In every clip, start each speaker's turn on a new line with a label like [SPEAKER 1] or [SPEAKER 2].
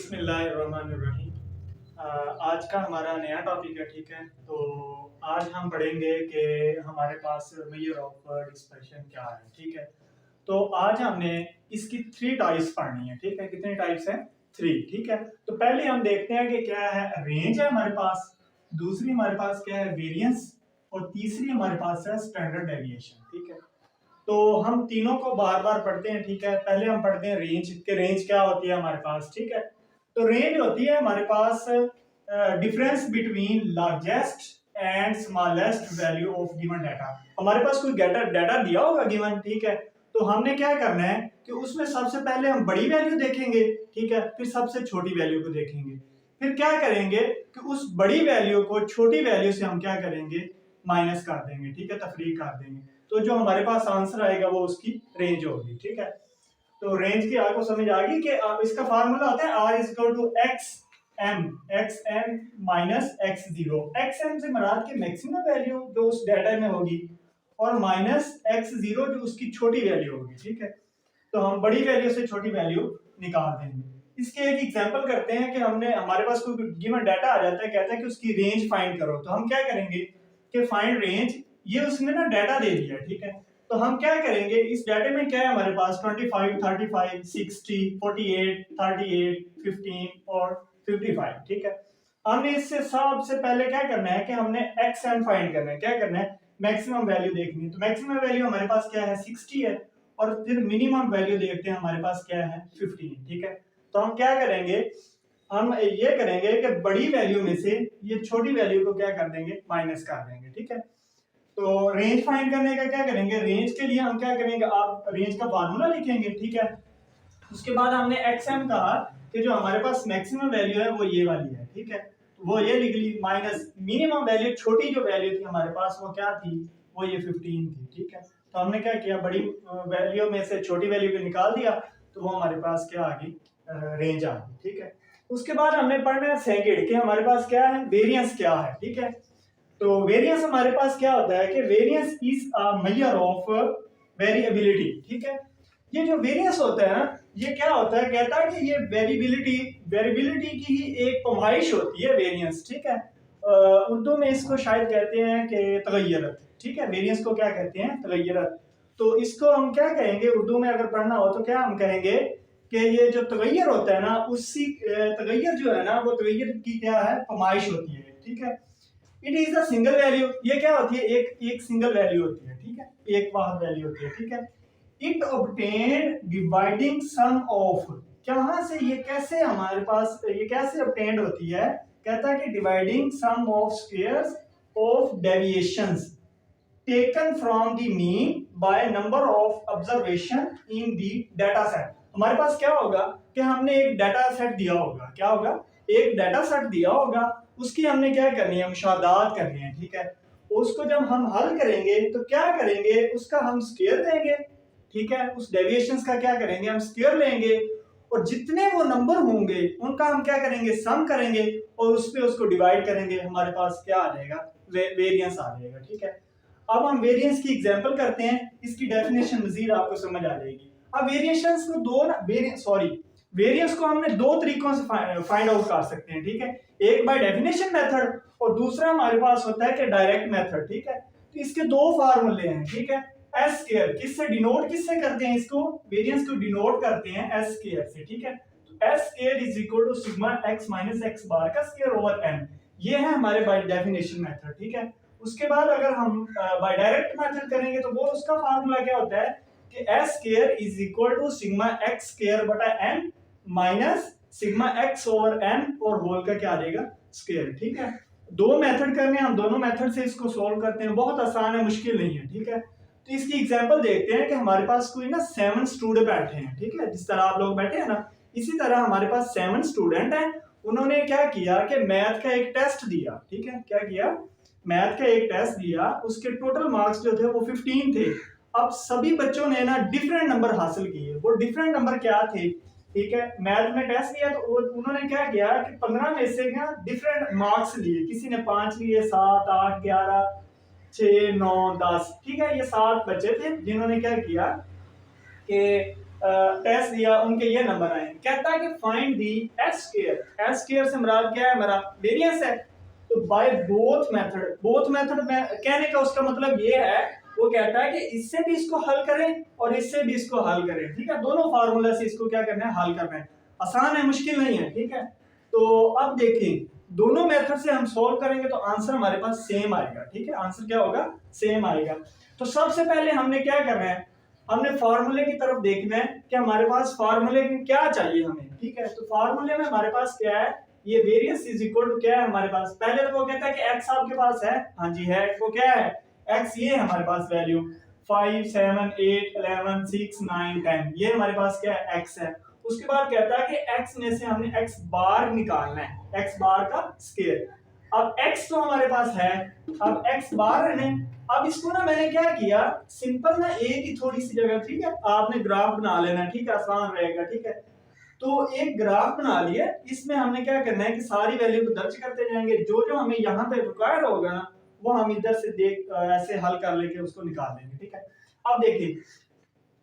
[SPEAKER 1] बिस्मिल्लाहिर्रहमानिर्रहीम। आज का हमारा नया टॉपिक है, ठीक है। तो आज हम पढ़ेंगे कि हमारे पास मेजर ऑफ डिस्पर्शन क्या है, ठीक है। तो आज हमने इसकी थ्री टाइप्स पढ़नी है, ठीक है। कितनी टाइप्स हैं? थ्री, ठीक है। तो पहले हम देखते हैं कि क्या है, रेंज है हमारे पास, दूसरी हमारे पास क्या है, वेरिएंस, और तीसरी हमारे पास है स्टैंडर्ड डेविएशन, ठीक है। तो हम तीनों को बार बार पढ़ते हैं, ठीक है। पहले हम पढ़ते हैं रेंज के, रेंज क्या होती है हमारे पास, ठीक है। तो रेंज होती है हमारे पास difference between largest and smallest value of given data. हमारे पास कोई डाटा दिया होगा गिवन, ठीक है। तो हमने क्या करना है कि उसमें सबसे पहले हम बड़ी वैल्यू देखेंगे, ठीक है, फिर सबसे छोटी वैल्यू को देखेंगे, फिर क्या करेंगे कि उस बड़ी वैल्यू को छोटी वैल्यू से हम क्या करेंगे, माइनस कर देंगे, ठीक है, तफरीक कर देंगे। तो जो हमारे पास आंसर आएगा वो उसकी रेंज होगी, ठीक है। तो रेंज की आपको समझ आ गई कि इसका फार्मूला होता है R is equal to x m minus x zero. X m से मराद की मैक्सिमम वैल्यू जो उस डाटा में होगी, और माइनस एक्स जीरो जो उसकी छोटी वैल्यू होगी, ठीक है। तो हम बड़ी वैल्यू से छोटी वैल्यू निकाल देंगे। इसके एक एग्जांपल करते हैं कि हमने, हमारे पास कोई गिवन डाटा आ जाता है, कहता है कि उसकी रेंज फाइंड करो। तो हम क्या करेंगे कि फाइंड रेंज, ये उसने ना डाटा दे दिया, ठीक है। तो हम क्या करेंगे, इस डाटे में क्या है हमारे पास 25, 35, 60, 48, 38, 15 और 55, ठीक है। हमने इससे सबसे पहले क्या करना है कि हमने एक्सएम फाइंड करना है। क्या करना है, मैक्सिमम वैल्यू देखनी है। तो मैक्सिमम वैल्यू हमारे पास क्या है, 60 है, और फिर मिनिमम वैल्यू देखते हैं हमारे पास क्या है, 15, ठीक है। तो हम क्या करेंगे, हम ये करेंगे कि बड़ी वैल्यू में से ये छोटी वैल्यू को क्या कर देंगे, माइनस कर देंगे, ठीक है। तो रेंज फाइंड करने का क्या करेंगे, रेंज के लिए हम क्या करेंगे, आप रेंज का फार्मूला लिखेंगे, ठीक है। उसके बाद हमने एक्सएम कहा कि जो हमारे पास मैक्सिमम वैल्यू है वो ये वाली है, ठीक है। तो वो ये लिख ली, माइनस मिनिमम वैल्यू, छोटी जो वैल्यू थी हमारे पास वो क्या थी, वो ये 15 थी, ठीक है। तो हमने क्या किया, बड़ी वैल्यू में से छोटी वैल्यू को निकाल दिया, तो वो हमारे पास क्या आ गई, रेंज आ गई, ठीक है। उसके बाद हमने पढ़ना है सेकेंड, कि हमारे पास क्या है, वेरिएंस क्या है, ठीक है। तो वेरिएंस हमारे पास क्या होता है कि variance is a measure of variability, ठीक है। ये जो वेरिएंस होता है ना, ये क्या होता है, कहता है कि ये वेरिएबिलिटी की ही एक पैमाइश होती है वेरिएंस, ठीक है। उर्दू में इसको शायद कहते हैं कि तगय्युरत, ठीक है। वेरिएंस को क्या कहते हैं, तगय्युरत। तो इसको हम क्या कहेंगे, उर्दू में अगर पढ़ना हो तो क्या हम कहेंगे कि ये जो तगय्युर होता है ना, उसी तगय्युर जो है ना, वो तगय्युर की क्या है, पैमाइश होती है, ठीक है। It is a single value, ये क्या होती है, एक सिंगल वैल्यू होती है, ठीक है, एक वाहिद वैल्यू होती है, ठीक है। It obtained dividing sum of, कहां से, ये कैसे हमारे पास, ये कैसे ऑब्टेन्ड होती है, कहता है कि dividing sum of squares of deviations taken from the mean by number of observation in the data set. हमारे पास क्या होगा कि हमने एक डाटा सेट दिया होगा, क्या होगा, एक डाटा सेट दिया होगा, उसकी हमने क्या करनी है, मुशाहदात करनी है, ठीक है। उसको जब हम हल करेंगे तो क्या करेंगे, उसका हम स्क्वायर लेंगे, ठीक है। उस डेविएशंस का क्या करेंगे, हम स्क्वायर लेंगे, और जितने वो नंबर होंगे उनका हम क्या करेंगे, सम करेंगे, और उस पे उसको डिवाइड करेंगे, हमारे पास क्या आ जाएगा, वेरिएंस आ जाएगा, ठीक है। अब हम वेरिएंस की एग्जांपल करते हैं, इसकी डेफिनेशन मजीद आपको समझ आ जाएगी। अब वेरिएशंस को दो ना, वेरिएंस को हमने दो तरीकों से फाइंड आउट कर सकते हैं, ठीक है। एक बाय डेफिनेशन मेथड, और दूसरा हमारे पास होता है कि डायरेक्ट मेथड, ठीक है। तो इसके दो फार्मूले हैं, ठीक है। एस स्क्वायर किससे डिनोट, किससे करते हैं इसको, वेरिएंस को डिनोट करते हैं एस स्क्वायर से, ठीक है। तो S square is equal to sigma x minus x bar का स्क्वायर ओवर एन, ये है हमारे बाय डेफिनेशन मेथड, ठीक है। उसके बाद अगर हम बाय डायरेक्ट मेथड करेंगे तो वो उसका फार्मूला क्या होता है कि S square is equal to sigma x square बटा n minus sigma x over n, और होल का क्या आ जाएगा, स्क्वायर, ठीक है। दो मेथड करने, हम दोनों मेथड से इसको सॉल्व करते हैं, बहुत आसान है, मुश्किल नहीं है, ठीक है। तो इसकी एग्जांपल देखते हैं कि हमारे पास कोई ना 7 स्टूडेंट बैठे हैं, ठीक है, जिस तरह आप लोग बैठे हैं ना, इसी तरह हमारे पास 7 स्टूडेंट हैं। उन्होंने क्या किया कि मैथ का एक टेस्ट दिया, ठीक है, क्या किया, मैथ का एक टेस्ट दिया, उसके टोटल मार्क्स जो थे वो 15 थे। अब सभी बच्चों ने ना डिफरेंट नंबर हासिल किए, वो डिफरेंट नंबर क्या थे, ठीक है। मैथ में टेस्ट दिया तो उन्होंने क्या किया कि 15 में से ना डिफरेंट मार्क्स लिए, किसी ने 5 लिए, 7, 8, 11, 6, 9, 10, ठीक है। ये 7 बच्चे थे जिन्होंने क्या किया कि टेस्ट दिया उनके ये नंबर आए। कहता है कि फाइंड दी एस स्क्वायर से मुराद क्या है, हमारा वेरिएंस है। तो बाय बोथ मेथड में कहने का उसका मतलब ये है, वो कहता है कि इससे भी इसको हल करें और इससे भी इसको हल करें, ठीक है। दोनों फार्मूला से इसको क्या करना है, हल करना है। आसान है, मुश्किल नहीं है, ठीक है। तो अब देखें, दोनों मेथड से हम सोल्व करेंगे तो आंसर हमारे पास सेम आएगा, ठीक है। आंसर क्या होगा, सेम आएगा। तो सबसे पहले हमने क्या करना है, हमने फार्मूले की तरफ देखना है कि हमारे पास फार्मूले में क्या चाहिए हमें, ठीक है। तो फार्मूले में हमारे पास क्या है, ये वेरिएंस इज इक्वल टू क्या है हमारे पास, पहले तो वो कहता है कि x आपके पास है, हाँ जी है। वो क्या है, x ये है हमारे पास वैल्यू 5 7 8 11 6 9 10, ये हमारे पास क्या है, x है। उसके बाद कहता है कि x में से हमने x बार निकालना है, x बार का स्क्वायर। अब x तो हमारे पास है, अब x बार है। अब इसको ना मैंने क्या किया, सिंपल ना a की थोड़ी सी जगह, ठीक है, आपने ग्राफ बना लेना, ठीक है, आसान रहेगा, ठीक है। तो एक ग्राफ बना लिया, इसमें हमने क्या करना है कि सारी वैल्यू को दर्ज करते जाएंगे, जो जो हमें यहाँ पे रिक्वायर होगा ना वो हम इधर से देख ऐसे हल कर लेके उसको निकाल देंगे, ठीक है। अब देखिए,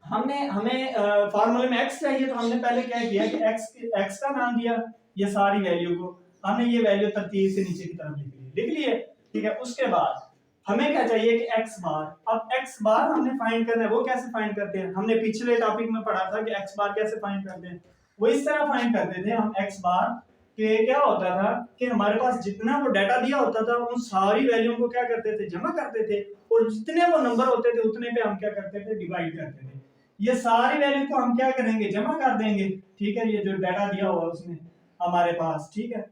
[SPEAKER 1] हमें फार्मूले में x चाहिए, तो हमने पहले क्या किया कि x का नाम दिया, ये सारी वैल्यू को हमने ये वैल्यू तरतीब से नीचे की तरफ लिख लिए, ठीक है। उसके बाद हमें क्या चाहिए कि x बार। अब x बार हमने फाइंड करना है, वो कैसे फाइंड करते हैं, हमने पिछले टॉपिक में पढ़ा था कि x बार कैसे फाइंड करते हैं। वो इस तरह फाइंड करते थे हम x बार के, क्या होता था कि हमारे पास जितना वो डाटा दिया होता था उन सारी वैल्यू को क्या करते थे, जमा करते थे, और जितने वो नंबर होते थे उतने पे हम क्या करते थे, डिवाइड करते थे। ये सारी वैल्यू को हम क्या करेंगे, जमा कर देंगे, ठीक है। ये जो डाटा दिया हुआ उसमें हमारे पास, ठीक है।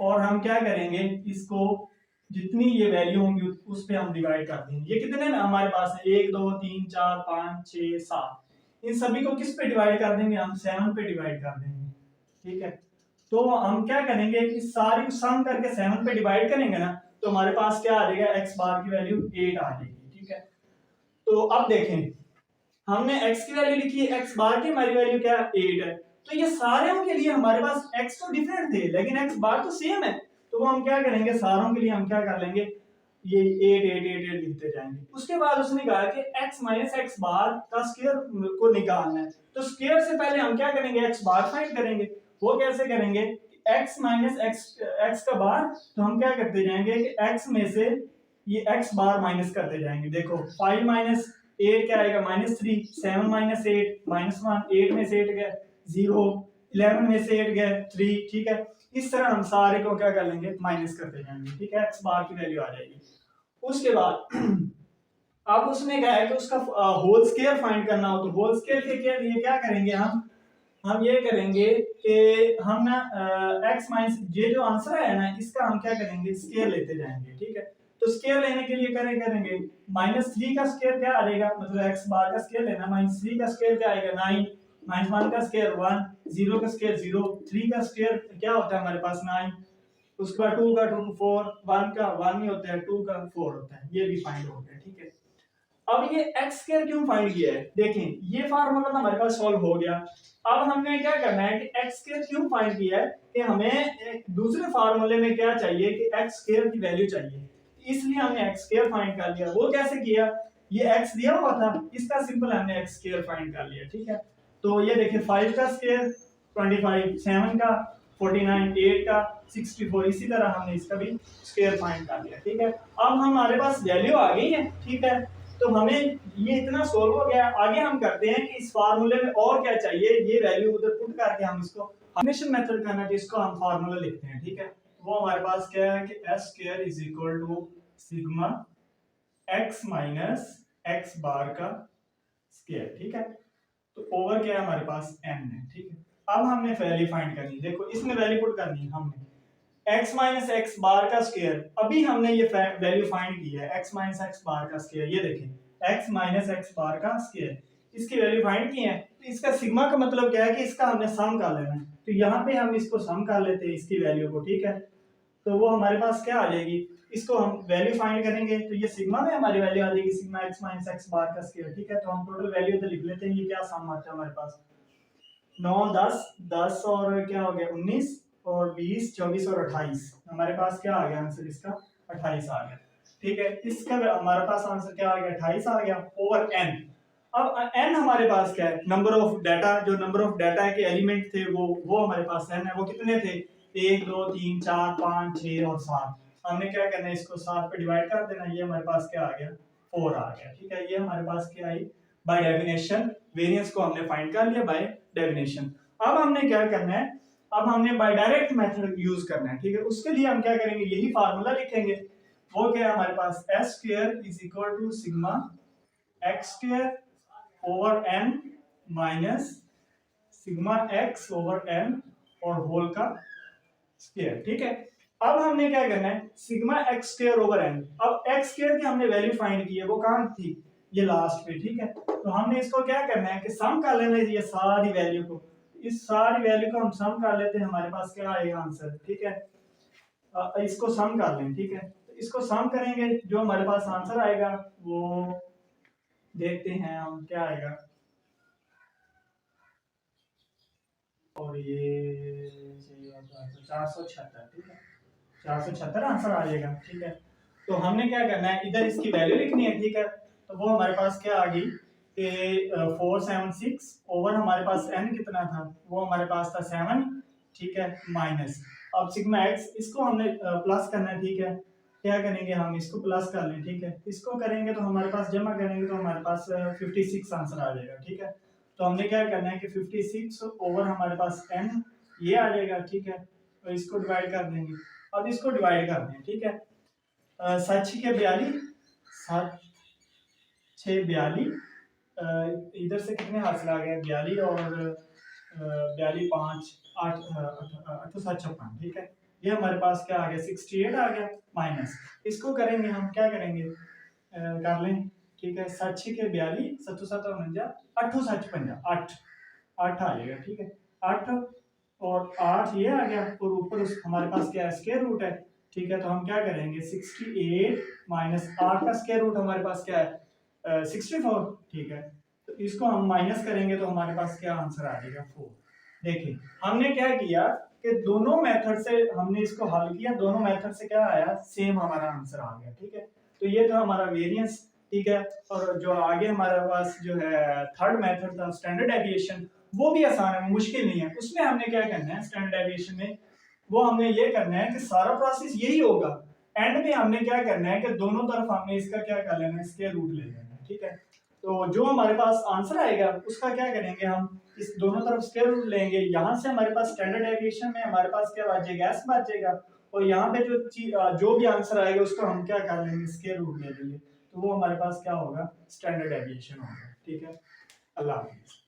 [SPEAKER 1] और हम क्या करेंगे, इसको जितनी ये वैल्यू होंगी उस पे हम डिवाइड कर देंगे। ये कितने में हमारे पास है, 1 2 3 4 5 6 7, इन सभी को किस पे डिवाइड कर देंगे, हम 7 पे डिवाइड कर देंगे, ठीक है। तो हम क्या करेंगे कि सारी को सम करके 7 पे डिवाइड करेंगे ना, तो हमारे पास क्या आ जाएगा, x बार की वैल्यू 8 आ जाएगी, ठीक है। तो अब देखें, हमने x की वैल्यू लिखी है, x बार की हमारी वैल्यू क्या है, 8 है। तो ये सारे के लिए हमारे पास x तो डिफरेंट थे लेकिन x बार तो सेम है, तो वो हम क्या करेंगे, सारों के लिए हम क्या कर लेंगे, ये 8 8 8 8 लिखते जाएंगे। उसके बाद उसने कहा कि x माइनस x बार का स्क्वायर को निकालना है, तो स्क्वायर से पहले हम क्या करेंगे, x बार फाइंड करेंगे। वो कैसे करेंगे, x माइनस x का बार, तो हम क्या करते जाएंगे कि x में से ये x बार माइनस करते जाएंगे। देखो 5 माइनस 8 क्या आएगा, -3, 7 माइनस 8 -1, 8 में से 8 गया 0, 11 में से 8 गया 3, ठीक है। इस तरह हम सारे को क्या कर लेंगे, माइनस करते जाएंगे, ठीक है। x बार की वैल्यू आ जाएगी। उसके बाद अब उसने कहा है कि उसका होल स्क्वायर फाइंड करना हो, तो होल स्क्वायर के लिए क्या करेंगे, हम ये करेंगे कि हम ना x माइनस ये जो आंसर है ना, इसका हम क्या करेंगे, स्क्वायर लेते जाएंगे, ठीक है। तो स्क्वायर लेने के लिए करेंगे -3 का स्क्वायर क्या आ जाएगा, मतलब x बार का स्क्वायर लेना, -3 का स्क्वायर क्या आएगा 9, -1 का स्क्वायर 1, 0 का स्क्वायर 0, 3 का स्क्वायर क्या होता है हमारे पास 9, उसके बाद 2 का 2 4, 1 का 1 ही होता है, 2 का 4 होता है, ये भी फाइंड हो गया, ठीक है। अब ये x स्क्वायर क्यों फाइंड किया है, देखें ये फार्मूला तो हमारे पास सॉल्व हो गया। अब हमने क्या करना है कि x स्क्वायर क्यों फाइंड किया है, कि हमें एक दूसरे फार्मूले में क्या चाहिए कि x स्क्वायर की वैल्यू चाहिए, इसलिए हमने x स्क्वायर फाइंड कर लिया। वो कैसे किया, ये x दिया हुआ था, इसका सिंपल हमने x स्क्वायर फाइंड कर लिया, ठीक है। तो ये देखिए 5 का स्क्वायर 25, 7 का 49, 8 का 64, इसी तरह हमने इसका भी स्क्वायर फाइंड कर लिया, ठीक है। अब हमारे पास वैल्यू आ गई है, ठीक है। तो हमें ये इतना सोल्व हो गया। आगे हम करते हैं कि इस फार्मूले में और क्या चाहिए, ये वैल्यू उधर पुट करके हम इसको हमेशा मेथड करना है, जिसको हम फार्मूला लिखते हैं, ठीक है। वो हमारे पास क्या है कि s square is equal to sigma x minus x bar का स्क्वायर, ठीक है। तो ओवर क्या है हमारे पास n है, ठीक है। अब हमने वैल्यू फाइंड करनी है, देखो इसमें वैल्यू पुट करनी है हमने x माइनस एक्स बार का स्क्वायर, अभी हमने ये वैल्यू फाइंड की है, x माइनस एक्स बार का स्क्वायर, ये देखें x माइनस एक्स बार का स्क्वायर, इसकी वैल्यू फाइंड की है। तो इसका सिग्मा का मतलब क्या है कि इसका हमने सम कर लेना है, तो यहाँ पे हम इसको सम कर लेते हैं इसकी वैल्यू को, ठीक है। तो वो हमारे पास क्या आ जाएगी, इसको हम वैल्यू फाइंड करेंगे, तो ये सिग्मा में हमारी वैल्यू आ जाएगी sigma x minus x bar का स्क्वायर, ठीक है। तो हम टोटल वैल्यू इधर लिख लेते हैं, ये क्या सम आता है हमारे पास, 9 10 10 और क्या हो गया 19 और 20 24 और 28, हमारे पास क्या आ गया आंसर इसका 28 आ गया। ठीक है, इसका हमारे पास आंसर क्या आ गया, 28 आ गया ओवर n। अब n हमारे पास क्या है, नंबर ऑफ डाटा, जो नंबर ऑफ डाटा के एलिमेंट थे वो हमारे पास n है। वो कितने थे, 1 2 3 4 5 6 और 7। हमने क्या करना है, इसको 7 पे डिवाइड कर देना, ये हमारे पास क्या आ गया, 4 आ गया। ठीक है, ये हमारे पास क्या आई, बाय डेफिनेशन वेरिएंस को हमने फाइंड कर लिया बाय डेफिनेशन। अब हमने क्या करना है, अब हमने बाय डायरेक्ट मेथड यूज करना है। ठीक है, उसके लिए हम क्या करेंगे, यही फार्मूला लिखेंगे। वो क्या है हमारे पास, s square is equal to sigma x square over n minus sigma x over n और होल का स्क्वायर। ठीक है, अब हमने क्या करना है, sigma x square over n। अब x स्क्वायर की हमने वैल्यू फाइंड की है, वो कहां थी, ये लास्ट पे। ठीक है, तो हमने इसको क्या करना है कि सम कर लेना है ये सारी वैल्यू को। इस सारी वैल्यू को हम सम कर लेते हैं, हमारे पास क्या आएगा आंसर। ठीक है, इसको सम कर लें। ठीक है, तो इसको सम करेंगे, जो हमारे पास आंसर आएगा वो देखते हैं हम क्या आएगा। और ये 476। ठीक है, 476 आंसर आ जाएगा। ठीक है, तो हमने क्या करना है, इधर इसकी वैल्यू लिखनी है। ठीक है, तो वो हमारे पास क्या आ गई कि 476 ओवर हमारे पास n कितना था, वो हमारे पास था 7। ठीक है, माइनस, अब सिग्मा x इसको हमने प्लस करना है। ठीक है, क्या करेंगे हम, इसको प्लस कर लें। ठीक है, इसको करेंगे तो हमारे पास, जमा करेंगे तो हमारे पास 56 आंसर आ जाएगा। ठीक है, तो हमने क्या करना है कि 56 ओवर हमारे पास n ये आ जाएगा। ठीक है, तो इसको डिवाइड कर देंगे। अब इसको डिवाइड कर दें। ठीक है, 7 6 के 42, 7 6 42, इधर से कितने हासिल आ गए, 42 और 42 5 8 8 7 56। ठीक है, ये हमारे पास क्या आ गया, 68 आ गया माइनस, इसको करेंगे हम, क्या करेंगे, कर लें। ठीक है, 7 6 के 42, 7 7 49, 8 7 50, 8 8 आ जाएगा। ठीक है, 8 और 8 ये आ गया, और ऊपर हमारे पास क्या है, स्क्वायर रूट है। ठीक है, तो हम क्या करेंगे, 68 माइनस 8 का स्क्वायर रूट हमारे पास क्या है, 64। ठीक है, तो इसको हम माइनस करेंगे तो हमारे पास क्या आंसर आ जाएगा, 4। देखिए हमने क्या किया कि दोनों मेथड से हमने इसको हल किया, दोनों मेथड से क्या आया, सेम हमारा आंसर आ गया। ठीक है, तो ये था हमारा वेरिएंस। ठीक है, और जो आगे हमारे पास जो है थर्ड मेथड था, स्टैंडर्ड डेविएशन, वो भी आसान है, मुश्किल नहीं है। उसमें हमने क्या करना है, स्टैंडर्ड डेविएशन में वो हमने ये करना है कि सारा प्रोसेस यही होगा, एंड में हमने क्या करना है कि दोनों तरफ हमने इसका क्या कर लेना है, स्क्वायर रूट ले लेना है। ठीक है, तो जो हमारे पास आंसर आएगा उसका क्या करेंगे, हम इस दोनों तरफ स्क्वायर रूट लेंगे। यहाँ से हमारे पास स्टैंडर्ड डेविएशन में हमारे पास क्या बचेगा, एस बचेगा, और यहाँ पे जो भी आंसर आएगा उसको हम क्या कर लेंगे, स्क्वायर रूट ले लेंगे, तो वो हमारे पास क्या होगा, स्टैंडर्ड डेविएशन होगा। ठीक है, अल्लाह हाफिज़।